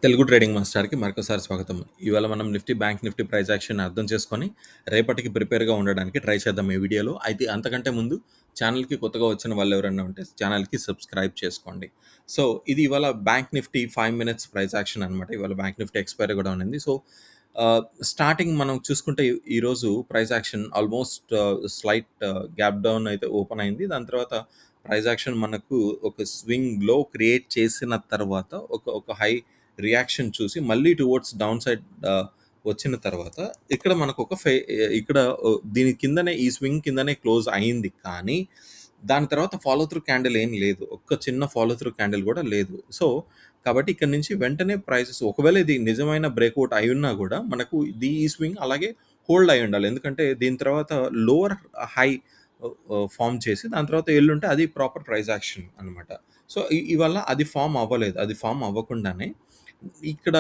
Telugu trading మాస్టర్‌కి మరొకసారి స్వాగతం. ఇవాళ మనం Nifty, bank Nifty price action అర్థం చేసుకొని, రేపటికి ప్రిపేర్‌గా ఉండడానికి ట్రై చేద్దాం ఈ వీడియోలో. అయితే అంతకంటే ముందు ఛానెల్‌కి కొత్తగా వచ్చిన వాళ్ళెవరన్నా ఉంటే ఛానెల్‌కి సబ్స్క్రైబ్ చేసుకోండి. సో, ఇది ఇవాళ bank Nifty 5 minutes price action అనమాట. ఇవాళ బ్యాంక్ నిఫ్టీ ఎక్స్‌పైరీ కూడా ఉన్నింది. సో, స్టార్టింగ్ మనం చూసుకుంటే ఈరోజు price action almost slight gap down అయితే ఓపెన్ అయింది. దాని తర్వాత ప్రైస్ యాక్షన్ మనకు ఒక స్వింగ్ లో క్రియేట్ చేసిన తర్వాత ఒక హై రియాక్షన్ చూసి మళ్ళీ టువర్డ్స్ డౌన్ సైడ్ వచ్చిన తర్వాత ఇక్కడ మనకు ఒక ఇక్కడ దీని కిందనే ఈ స్వింగ్ కిందనే క్లోజ్ అయింది. కానీ దాని తర్వాత ఫాలో త్రూ క్యాండిల్ ఏం లేదు. ఒక్క చిన్న ఫాలో త్రూ క్యాండిల్ కూడా లేదు. సో, కాబట్టి ఇక్కడ నుంచి వెంటనే ప్రైసెస్ ఒకవేళ ఇది నిజమైన బ్రేక్‌ఔట్ అయ్యున్నా గూడా మనకు ఈ స్వింగ్ అలాగే హోల్డ్ అయ్యుండాలి. ఎందుకంటే దీని తర్వాత లోవర్ హై ఫార్మ్ చేసి దాని తర్వాత ఎల్లుంటే అది ప్రాపర్ ప్రైస్ యాక్షన్ అనమాట. సో, ఇవాళ అది ఫార్మ్ అవ్వలేదు. అది ఫార్మ్ అవ్వకుండానే ఇక్కడ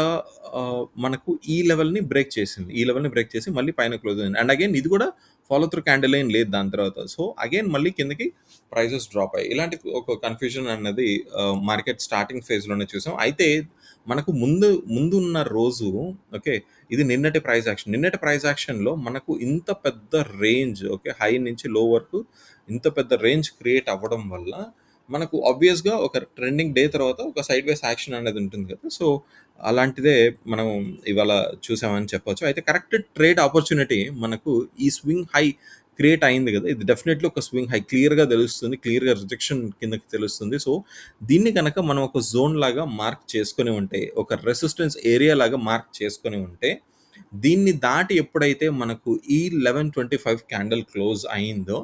మనకు ఈ లెవెల్‌ని బ్రేక్ చేసింది. ఈ లెవెల్‌ని బ్రేక్ చేసి మళ్ళీ పైన క్లోజ్ అయింది. అండ్ అగైన్ ఇది కూడా ఫాలో త్రూ క్యాండిల్ ఏం లేదు దాని తర్వాత. సో, అగైన్ మళ్ళీ కిందకి ప్రైసెస్ డ్రాప్ అయ్యాయి. ఇలాంటి ఒక కన్‌ఫ్యూజన్ అన్నది మార్కెట్ స్టార్టింగ్ ఫేజ్‌లోనే చూసాం. అయితే మనకు ముందున్న రోజు ఓకే. ఇది నిన్నటి ప్రైస్ యాక్షన్. నిన్నటి ప్రైస్ యాక్షన్‌లో మనకు ఇంత పెద్ద రేంజ్ ఓకే. హై నుంచి లో వరకు ఇంత పెద్ద రేంజ్ క్రియేట్ అవ్వడం వల్ల మనకు ఆబ్వియస్‌గా ఒక ట్రెండింగ్ డే తర్వాత ఒక సైడ్ వేస్ యాక్షన్ అనేది ఉంటుంది కదా! సో, అలాంటిదే మనం ఇవాళ చూసామని చెప్పొచ్చు. అయితే కరెక్ట్ ట్రేడ్ ఆపర్చునిటీ మనకు ఈ స్వింగ్ హై క్రియేట్ అయింది కదా! ఇది డెఫినెట్‌లీ ఒక స్వింగ్ హై క్లియర్‌గా తెలుస్తుంది. క్లియర్‌గా రిజెక్షన్ కిందకి తెలుస్తుంది. సో, దీన్ని గనక మనం ఒక జోన్ లాగా మార్క్ చేసుకొని ఉంటే, ఒక రెసిస్టెన్స్ ఏరియా లాగా మార్క్ చేసుకొని ఉంటే, దీన్ని దాటి ఎప్పుడైతే మనకు ఈ 11:25 క్యాండిల్ క్లోజ్ అయిందో,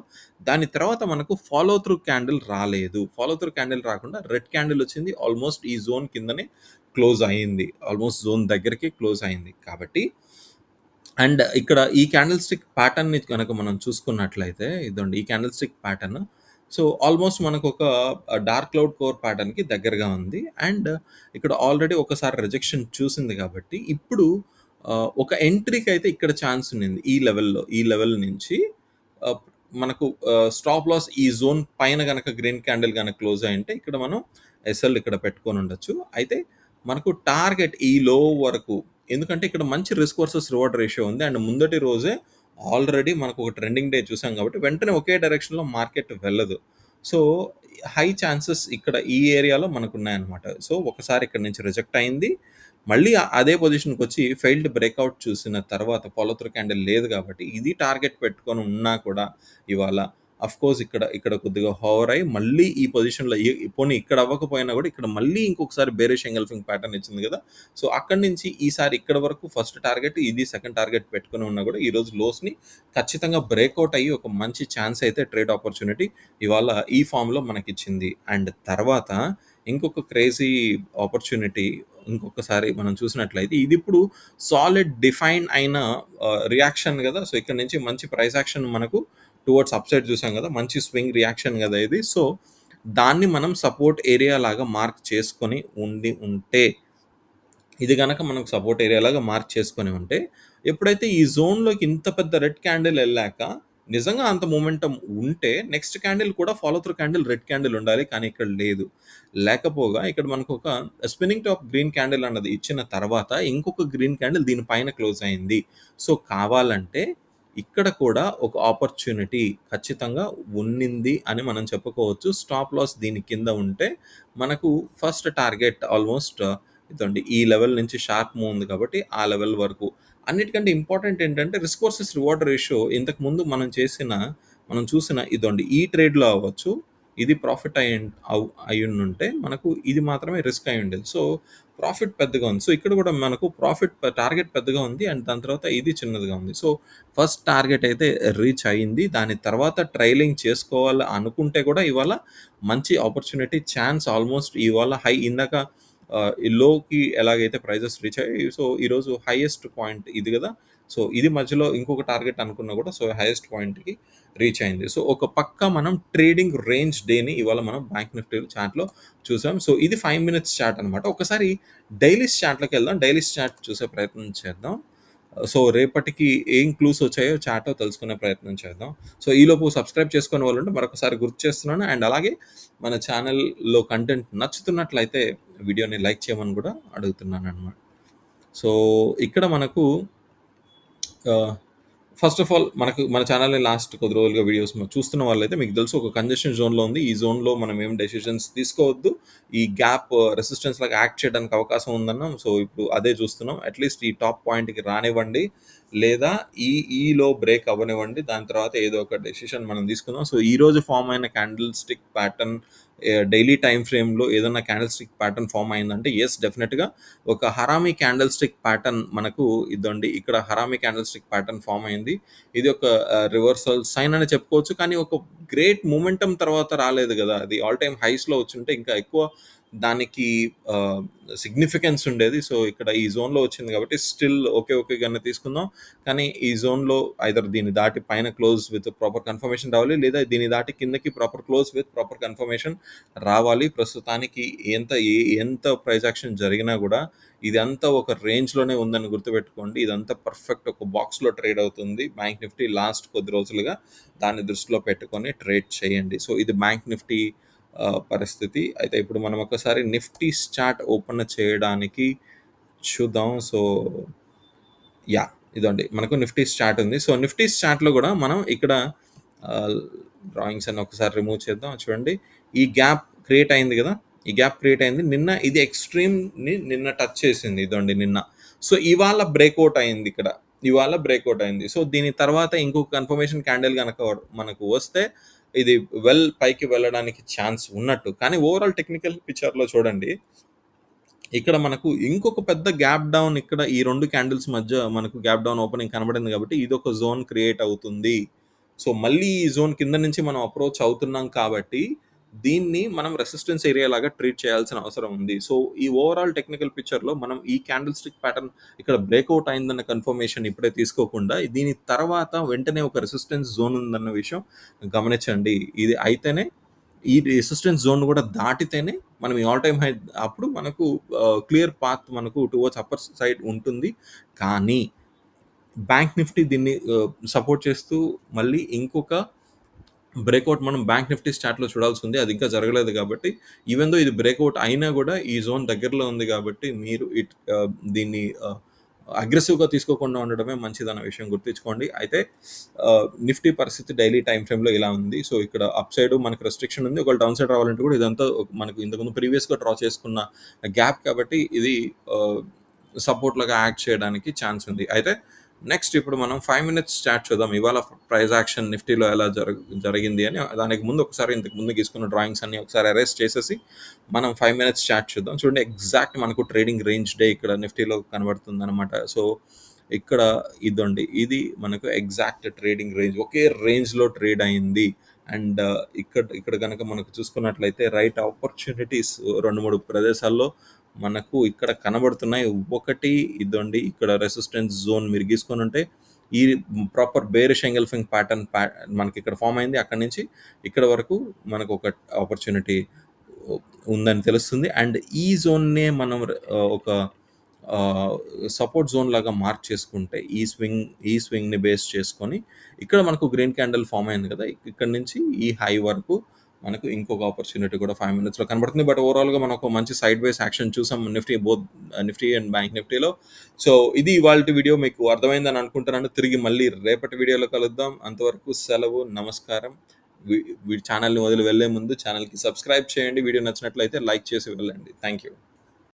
దాని తర్వాత మనకు ఫాలో త్రూ క్యాండిల్ రాలేదు. ఫాలో త్రూ క్యాండిల్ రాకుండా రెడ్ క్యాండిల్ వచ్చింది. ఆల్మోస్ట్ ఈ జోన్ కిందనే క్లోజ్ అయింది. ఆల్మోస్ట్ జోన్ దగ్గరికి క్లోజ్ అయింది. కాబట్టి అండ్ ఇక్కడ ఈ క్యాండిల్ స్టిక్ ప్యాటర్న్‌ని గనక మనం చూసుకున్నట్లయితే ఇదండి ఈ candle stick pattern. So, almost మనకొక డార్క్ క్లౌడ్ కోర్ ప్యాటర్న్‌కి దగ్గరగా ఉంది. అండ్ ఇక్కడ ఆల్రెడీ ఒకసారి రిజెక్షన్ చూసింది కాబట్టి ఇప్పుడు ఒక ఎంట్రీకైతే ఇక్కడ ఛాన్స్ ఉన్నింది. ఈ లెవెల్‌లో. ఈ లెవెల్ నుంచి ఆహ్, మనకు స్టాప్ లాస్ ఈ జోన్ పైన గనక గ్రీన్ క్యాండిల్ గనక క్లోజ్ అయ్యుంటే ఇక్కడ మనం ఎస్ఎల్ ఇక్కడ పెట్టుకొనుండొచ్చు. అయితే మనకు టార్గెట్ ఈ లో వరకు ఎందుకంటే ఇక్కడ మంచి రిస్క్ వర్సెస్ రివార్డ్ రేషియో ఉంది. అండ్ ముందటి రోజే ఆల్రెడీ మనకు ఒక ట్రెండింగ్ డే చూసాం కాబట్టి వెంటనే ఒకే డైరెక్షన్‌లో మార్కెట్ వెళ్ళదు. సో, హై ఛాన్సెస్ ఇక్కడ ఈ ఏరియాలో మనకున్నాయన్నమాట. సో, ఒకసారి ఇక్కడ నుంచి రిజెక్ట్ అయింది. మళ్ళీ అదే పొజిషన్‌కొచ్చి ఫెయిల్డ్ బ్రేకౌట్ చూసిన తర్వాత ఫాలో త్రూ క్యాండిల్ లేదు కాబట్టి ఇది టార్గెట్ పెట్టుకొని ఉన్నా కూడా ఇవాళ ఆఫ్‌కోర్స్ ఇక్కడ కొద్దిగా హోవర్ అయ్యి మళ్ళీ ఈ పొజిషన్‌లో పోనీ ఇక్కడ అవ్వకపోయినా కూడా ఇక్కడ మళ్ళీ ఇంకొకసారి బేరిష్ ఎంగల్ఫింగ్ ప్యాటర్న్ ఇచ్చింది కదా! సో, అక్కడి నుంచి ఈసారి ఇక్కడి వరకు ఫస్ట్ టార్గెట్ ఇది సెకండ్ టార్గెట్ పెట్టుకొని ఉన్నా కూడా ఈరోజు లోస్‌ని ఖచ్చితంగా బ్రేకౌట్ అయ్యి ఒక మంచి ఛాన్స్ అయితే ట్రేడ్ ఆపర్చునిటీ ఇవాళ ఈ ఫార్మ్‌లో మనకిచ్చింది. అండ్ తర్వాత ఇంకొక క్రేజీ ఆపర్చునిటీ ఇంకొకసారి మనం చూసినట్లయితే ఇదిప్పుడు సాలిడ్ డిఫైన్ అయిన రియాక్షన్ కదా! సో, ఇక్కడ నుంచి మంచి ప్రైస్ యాక్షన్ మనకు టువర్డ్స్ అప్‌సైడ్ చూసాం కదా! మంచి స్వింగ్ రియాక్షన్ కదా ఇది. సో, దాన్ని మనం సపోర్ట్ ఏరియా లాగా మార్క్ చేసుకొని ఉంటే ఇది గనక మనకు సపోర్ట్ ఏరియా లాగా మార్క్ చేసుకొని ఉంటే, ఎప్పుడైతే ఈ జోన్‌లోకి ఇంత పెద్ద రెడ్ క్యాండిల్ ఎళ్ళాక నిజంగా అంత మొమెంటమ్ ఉంటే నెక్స్ట్ క్యాండిల్ కూడా follow through candle red candle ఉండాలి. కానీ ఇక్కడ లేదు. లేకపోగా ఇక్కడ మనకొక స్పిన్నింగ్ టాప్ గ్రీన్ క్యాండిల్ అన్నది ఇచ్చిన తర్వాత ఇంకొక గ్రీన్ క్యాండిల్ దీని పైన క్లోజ్ అయింది. సో, కావాలంటే ఇక్కడ కూడా ఒక ఆపర్చునిటీ ఖచ్చితంగా ఉన్నింది అని మనం చెప్పుకోవచ్చు. స్టాప్ లాస్ దీని కింద ఉంటే మనకు ఫస్ట్ టార్గెట్ ఆల్మోస్ట్ ఇదండి ఈ లెవెల్ నుంచి షార్ప్ మూవ్ ఉంది కాబట్టి ఆ లెవెల్ వరకు. అన్నిటికంటే ఇంపార్టెంట్ ఏంటంటే రిస్క్ వర్సెస్ రివార్డ్ రేషియో ఇంతకుముందు మనం చూసిన ఇదండి ఈ ట్రేడ్‌లో అవ్వచ్చు. ఇది ప్రాఫిట్ అయ్యుండుంటే మనకు ఇది మాత్రమే రిస్క్ అయ్యుండేది. సో, ప్రాఫిట్ పెద్దగా ఉంది. సో, ఇక్కడ కూడా మనకు ప్రాఫిట్ టార్గెట్ పెద్దగా ఉంది. అండ్ దాని తర్వాత ఇది చిన్నదిగా ఉంది. సో, ఫస్ట్ టార్గెట్ అయితే రీచ్ అయింది. దాని తర్వాత ట్రైలింగ్ చేసుకోవాలి అనుకుంటే కూడా ఇవాళ మంచి ఆపర్చునిటీ ఛాన్స్ ఆల్మోస్ట్ ఇవాళ హై ఇందాక ఈ లోకి ఎలాగైతే ప్రైజెస్ రీచ్ అయ్యాయి. సో, ఈరోజు హైయెస్ట్ పాయింట్ ఇది గదా! సో, ఇది మధ్యలో ఇంకొక టార్గెట్ అనుకున్నా కూడా సో, హైయెస్ట్ పాయింట్‌కి రీచ్ అయింది. సో, ఒక పక్క మనం ట్రేడింగ్ రేంజ్ డేని ఇవాళ మనం బ్యాంక్ నిఫ్టీ చార్ట్‌లో చూసాం. సో, ఇది 5 మినిట్స్ చార్ట్ అనమాట. ఒకసారి డైలీస్ చార్ట్‌లోకెళ్దాం. డైలీస్ చార్ట్ చూసే ప్రయత్నం చేద్దాం. సో, రేపటికి ఏం క్లూస్ వచ్చాయో చార్ట్‌లో తెలుసుకునే ప్రయత్నం చేద్దాం. సో, ఈలోపు సబ్స్క్రైబ్ చేసుకునే వాళ్ళుంటే మరొకసారి గుర్తు చేస్తున్నాను. అండ్ అలాగే మన ఛానెల్‌లో కంటెంట్ నచ్చుతున్నట్లయితే వీడియోని లైక్ చేయమని కూడా అడుగుతున్నాననమాట. సో, ఇక్కడ మనకు ఆహ్, ఫస్ట్ ఆఫ్ ఆల్ మన ఛానల్‌ని లాస్ట్ కొద్ది రోజులుగా వీడియోస్ చూస్తున్న వాళ్ళైతే మీకు తెలుసు ఒక కంజెషన్ జోన్‌లో ఉంది. ఈ జోన్‌లో మనం ఏం డెసిషన్స్ తీసుకోవద్దు. ఈ గ్యాప్ రెసిస్టెన్స్ లాగా యాక్ట్ చేయడానికి అవకాశం ఉందన్నాం. సో, ఇప్పుడు అదే చూస్తున్నాం. అట్‌లీస్ట్ ఈ టాప్ పాయింట్‌కి రానివ్వండి. లేదా ఈలో బ్రేక్ అవ్వనివ్వండి. దాని తర్వాత ఏదో ఒక డెసిషన్ మనం తీసుకుందాం. సో, ఈరోజు ఫార్మ్ అయిన candle stick pattern daily time ఫ్రేమ్‌లో ఏదన్నా క్యాండిల్ స్టిక్ ప్యాటర్న్ ఫార్మ్ అయిందంటే యెస్ డెఫినిట్‌గా ఒక హరామీ క్యాండిల్ స్టిక్ ప్యాటర్న్ మనకు ఇదండి. ఇక్కడ harami candle stick pattern form అయింది. ఇది ఒక రివర్సల్ సైన్ అని చెప్పుకోవచ్చు. కానీ ఒక గ్రేట్ మొమెంటమ్ తర్వాత రాలేదు గదా! అది ఆల్ టైమ్ హైస్‌లో వచ్చుంటే ఇంకా ఎక్కువ దానికి ఆహ్, సిగ్నిఫికెన్స్ ఉండేది. సో, ఇక్కడ ఈ జోన్‌లో వచ్చింది కాబట్టి స్టిల్ ఓకేగానే తీసుకుందాం. కానీ ఈ జోన్‌లో ఐదర్ దీన్ని దాటి పైన క్లోజ్ విత్ ప్రాపర్ కన్ఫర్మేషన్ రావాలి. లేదా దీన్ని దాటి కిందకి proper close with proper confirmation రావాలి. ప్రస్తుతానికి ఎంత ప్రైస్ యాక్షన్ జరిగినా గూడా ఇదంతా ఒక రేంజ్‌లోనే ఉందని గుర్తుపెట్టుకోండి. ఇదంతా పర్ఫెక్ట్ ఒక బాక్స్‌లో ట్రేడ్ అవుతుంది. బ్యాంక్ నిఫ్టీ లాస్ట్ కొద్ది రోజులుగా దాన్ని దృష్టిలో పెట్టుకొని ట్రేడ్ చేయండి. సో, ఇది బ్యాంక్ నిఫ్టీ పరిస్థితి. అయితే ఇప్పుడు మనం ఒకసారి నిఫ్టీ చార్ట్ ఓపెన్ చేయడానికి చూద్దాం. So, yeah! ఇదండి. మనకు నిఫ్టీ చార్ట్ ఉంది. సో, నిఫ్టీ చార్ట్‌లో గూడా మనం ఇక్కడ ఆహ్, డ్రాయింగ్స్ అన్ని ఒకసారి రిమూవ్ చేద్దాం. చూడండి. ఈ గ్యాప్ క్రియేట్ అయింది గదా! ఈ గ్యాప్ క్రియేట్ అయింది. నిన్న ఇది ఎక్స్‌ట్రీమ్‌ని నిన్న టచ్ చేసింది. ఇదండి నిన్న. సో, ఇవాళ బ్రేకౌట్ అయింది ఇక్కడ. ఇవాళ బ్రేకౌట్ అయింది. సో, దీని తర్వాత ఇంకొక కన్ఫర్మేషన్ క్యాండిల్ గనక మనకు వస్తే ఇది పైకి వెళ్ళడానికి ఛాన్స్ ఉన్నట్టు. కానీ ఓవరాల్ టెక్నికల్ పిక్చర్‌లో చూడండి ఇక్కడ మనకు ఇంకొక పెద్ద గ్యాప్ డౌన్ ఇక్కడ ఈ 2 క్యాండిల్స్ మధ్య మనకు గ్యాప్ డౌన్ ఓపెనింగ్ కనబడింది కాబట్టి ఇదొక జోన్ క్రియేట్ అవుతుంది. సో, మళ్ళీ ఈ జోన్ కింద నుంచి మనం అప్రోచ్ అవుతున్నాం కాబట్టి దీన్ని మనం రెసిస్టెన్స్ ఏరియా లాగా ట్రీట్ చేయాల్సిన అవసరం ఉంది. సో, ఈ ఓవరాల్ టెక్నికల్ పిక్చర్‌లో మనం ఈ క్యాండిల్ స్టిక్ ప్యాటర్న్ ఇక్కడ బ్రేకౌట్ అయిందన్న కన్ఫర్మేషన్ ఇప్పుడే తీసుకోకుండా దీని తర్వాత వెంటనే ఒక రెసిస్టెన్స్ జోన్ ఉందన్న విషయం గమనించండి. ఇది అయితేనే ఈ రెసిస్టెన్స్ జోన్ కూడా దాటితేనే మనం ఈ ఆల్ టైమ్ హై అప్పుడు మనకు క్లియర్ పాత్ మనకు టువర్డ్స్ అప్పర్ సైడ్ ఉంటుంది. కానీ బ్యాంక్ నిఫ్టీ దీన్ని సపోర్ట్ చేస్తూ మళ్ళీ ఇంకొక బ్రేకౌట్ మనం బ్యాంక్ నిఫ్టీ చార్ట్‌లో చూడాల్సింది. అది ఇంకా జరగలేదు కాబట్టి ఈవెన్ దో ఇది బ్రేకౌట్ అయినా గూడా ఈ జోన్ దగ్గరలో ఉంది కాబట్టి మీరు దీన్ని అగ్రెసివ్‌గా తీసుకోకుండా ఉండడమే మంచిదన్న విషయం గుర్తుంచుకోండి. అయితే నిఫ్టీ పరిస్థితి డైలీ టైమ్ ఫ్రేమ్‌లో ఇలా ఉంది. సో, ఇక్కడ అప్ సైడ్ మనకు రెస్ట్రిక్షన్ ఉంది. ఒకవేళ డౌన్ సైడ్ రావాలంటే కూడా ఇదంతా మనకు ఇంతకుముందు ప్రీవియస్‌గా డ్రా చేసుకున్న గ్యాప్ కాబట్టి ఇది సపోర్ట్ లాగా యాక్ట్ చేయడానికి ఛాన్స్ ఉంది. అయితే నెక్స్ట్ ఇప్పుడు మనం 5 మినిట్స్ చార్ట్ చూద్దాం. ఇవాళ ప్రైస్ యాక్షన్ నిఫ్టీలో ఎలా జరిగింది అని. దానికి ముందు ఒకసారి ఇంతకు ముందు గీసుకున్న డ్రాయింగ్స్ అన్ని ఒకసారి అరేంజ్ చేసేసి మనం 5 మినిట్స్ చార్ట్ చూద్దాం. చూడండి ఎగ్జాక్ట్ మనకు ట్రేడింగ్ రేంజ్ డే ఇక్కడ నిఫ్టీలో కనబడుతుందనమాట. సో, ఇక్కడ ఇదండి. ఇది మనకు ఎగ్జాక్ట్ ట్రేడింగ్ రేంజ్. ఒకే రేంజ్‌లో ట్రేడ్ అయింది. అండ్ ఇక్కడ ఇక్కడ గనక మనకు చూసుకున్నట్లయితే రైట్ ఆపర్చునిటీస్ 2, 3 ప్రదేశాల్లో మనకు ఇక్కడ కనబడుతున్నాయి. ఒకటి ఇదండి. ఇక్కడ రెసిస్టెన్స్ జోన్ మీరు గీసుకొనుంటే ఈ ప్రాపర్ బేరిష్ ఎంగల్ఫింగ్ ప్యాటర్న్ మనకిక్కడ ఫార్మ్ అయింది. అక్కడి నుంచి ఇక్కడ వరకు మనకు ఒక ఆపర్చునిటీ ఉందని తెలుస్తుంది. అండ్ ఈ జోన్‌నే మనం ఒక సపోర్ట్ జోన్ లాగా మార్క్ చేసుకుంటే ఈ స్వింగ్‌ని బేస్ చేసుకొని ఇక్కడ మనకు గ్రీన్ క్యాండిల్ ఫార్మ్ అయింది కదా! ఇక్కడి నుంచి ఈ హై వరకు మనకు ఇంకొక ఆపర్చునిటీ కూడా 5 మినిట్స్‌లో కనబడుతుంది. బట్ ఓవరాల్‌గా మనం ఒక మంచి సైడ్ వేస్ యాక్షన్ చూసాం నిఫ్టీ అండ్ బ్యాంక్ నిఫ్టీలో. సో, ఇది ఇవాల్టి వీడియో మీకు అర్థమైందని అనుకుంటున్నాను. తిరిగి మళ్ళీ రేపటి వీడియోలో కలుద్దాం. అంతవరకు సెలవు. నమస్కారం. ఛానెల్‌ని వదిలి వెళ్ళే ముందు ఛానెల్‌కి సబ్స్క్రైబ్ చేయండి. వీడియో నచ్చినట్లయితే లైక్ చేసి వెళ్ళండి. Thank you.